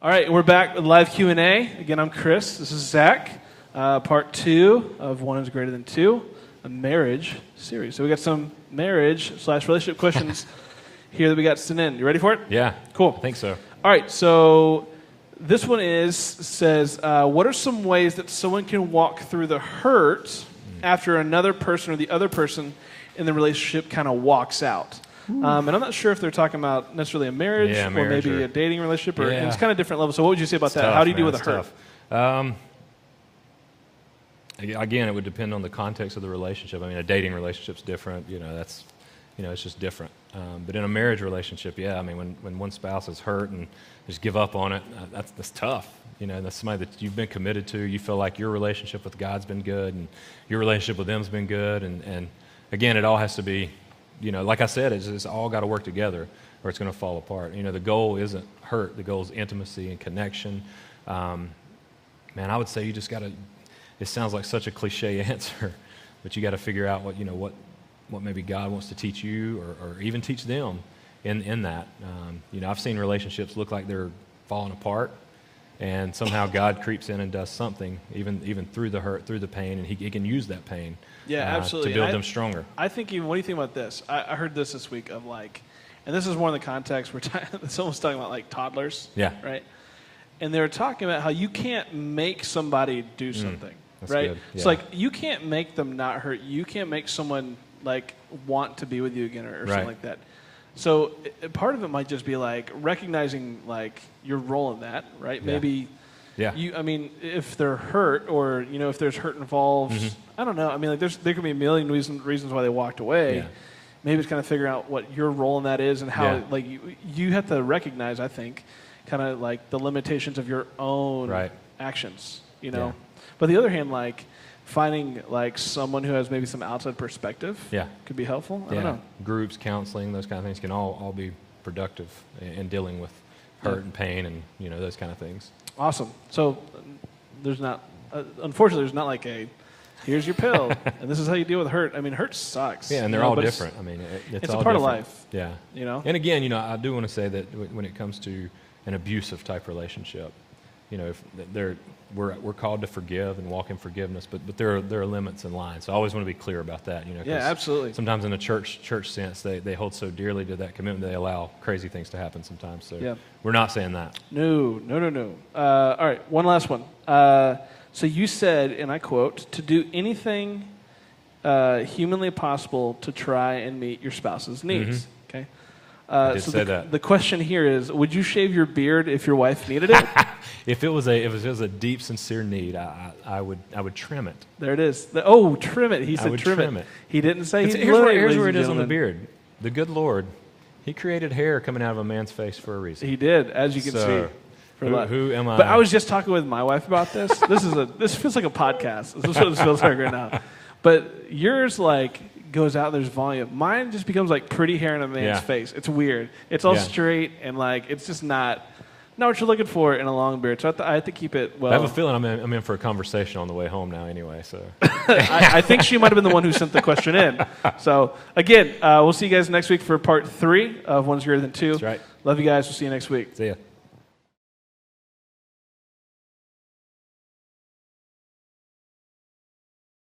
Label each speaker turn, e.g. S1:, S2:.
S1: All right, we're back with live Q&A. Again, I'm Chris. This is Zach. Part 2 of One is Greater Than Two, a marriage series. So we got some marriage/relationship questions here that we got sent in. You ready for it?
S2: Yeah.
S1: Cool.
S2: I think so.
S1: All right, so this one says, what are some ways that someone can walk through the hurt after another person or the other person in the relationship kind of walks out? And I'm not sure if they're talking about necessarily a marriage, or maybe a dating relationship, or it's kind of different levels. So what would you say about that?
S2: Tough,
S1: How do you deal
S2: man,
S1: with a hurt?
S2: tough. Again, it would depend on the context of the relationship. I mean, a dating relationship's different. It's just different. But in a marriage relationship, I mean, when one spouse is hurt and just give up on it, that's tough. That's somebody that you've been committed to. You feel like your relationship with God's been good, and your relationship with them's been good. And again, it all has to be, like I said, it's all got to work together, or it's going to fall apart. The goal isn't hurt. The goal is intimacy and connection. Man, I would say you just got to. It sounds like such a cliche answer, but you got to figure out what maybe God wants to teach you, or even teach them in that. I've seen relationships look like they're falling apart, and somehow God creeps in and does something, even through the hurt, through the pain, and He can use that pain.
S1: Absolutely.
S2: To build them stronger.
S1: I think even, what do you think about this? I heard this week of and this is more in the context where someone's talking about toddlers.
S2: Yeah.
S1: Right? And they were talking about how you can't make somebody do something.
S2: That's
S1: right?
S2: good. Yeah.
S1: It's you can't make them not hurt. You can't make someone want to be with you again or something like that. So part of it might just be recognizing your role in that, right?
S2: Yeah.
S1: Maybe if they're hurt, or if there's hurt involved, I don't know. I mean, there could be a million reasons why they walked away.
S2: Yeah.
S1: Maybe it's kind of figuring out what your role in that is, and how you have to recognize, I think, kind of the limitations of your own actions.
S2: Yeah.
S1: But on the other hand, finding someone who has maybe some outside perspective could be helpful. I don't know. Groups,
S2: counseling, those kind of things can all be productive in dealing with hurt and pain and those kind of things.
S1: Awesome. So there's not, unfortunately, there's not here's your pill and this is how you deal with hurt. I mean, hurt sucks.
S2: Yeah, and they're all different. I mean,
S1: it's
S2: all
S1: a part
S2: different.
S1: of life.
S2: Yeah.
S1: And
S2: again, I do want to say that when it comes to an abusive type relationship, if we're called to forgive and walk in forgiveness, but there are limits and lines. So I always want to be clear about that.
S1: Yeah, absolutely.
S2: Sometimes in a church sense, they hold so dearly to that commitment they allow crazy things to happen sometimes. So we're not saying that.
S1: No. All right, one last one. So you said, and I quote, to do anything humanly possible to try and meet your spouse's needs. Okay.
S2: I did say that.
S1: The question here is, would you shave your beard if your wife needed it?
S2: If it was a deep, sincere need, I would trim it.
S1: There it is. Trim it. He said trim it. He didn't say he's
S2: here's where it is on the beard. The good Lord, He created hair coming out of a man's face for a reason.
S1: He did, as you can see.
S2: Who am I?
S1: But I was just talking with my wife about this. This feels like a podcast. This is what this feels like right now. But yours goes out, there's volume. Mine just becomes pretty hair in a man's face. It's weird. It's all straight, and it's just not what you're looking for in a long beard. So I have to keep it well.
S2: I have a feeling I'm in for a conversation on the way home now anyway. So
S1: I think she might have been the one who sent the question in. So again, we'll see you guys next week for part 3 of One's Greater Than Two.
S2: That's right.
S1: Love you guys. We'll see you next week.
S2: See ya.